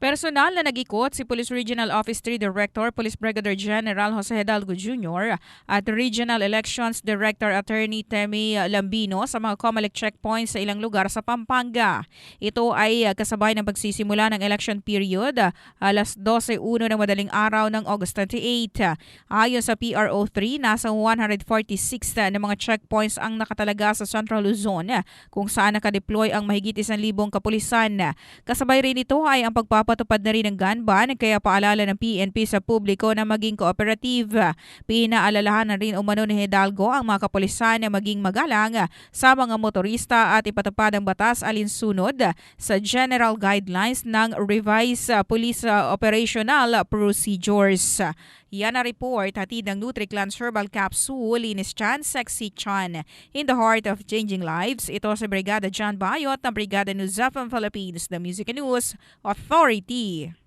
Personal na nag-ikot si Police Regional Office 3 Director Police Brigadier General Jose Hidalgo Jr. at Regional Elections Director Attorney Temi Lambino sa mga COMELEC checkpoints sa ilang lugar sa Pampanga. Ito ay kasabay ng pagsisimula ng election period alas 12:01 ng madaling araw ng August 28. Ayon sa PRO3, nasa 146 na mga checkpoints ang nakatalaga sa Central Luzon kung saan nakadeploy ang mahigit 1,000 kapulisan. Kasabay rin ito ay ang pagpapatupad na rin ng gun ban, kaya paalala ng PNP sa publiko na maging cooperative. Pinaalalahanan rin umano ni Hidalgo ang mga kapulisan na maging magalang sa mga motorista at ipatupad ang batas alinsunod sa general guidelines ng Revised Police Operational Procedures. Yan na report, hatid ng NutriClan Herbal Capsule, Linis Chan, Sexy Chan. In the heart of changing lives, ito sa Brigada John Bayot ng Brigada News FM Philippines, the Music and News Authority.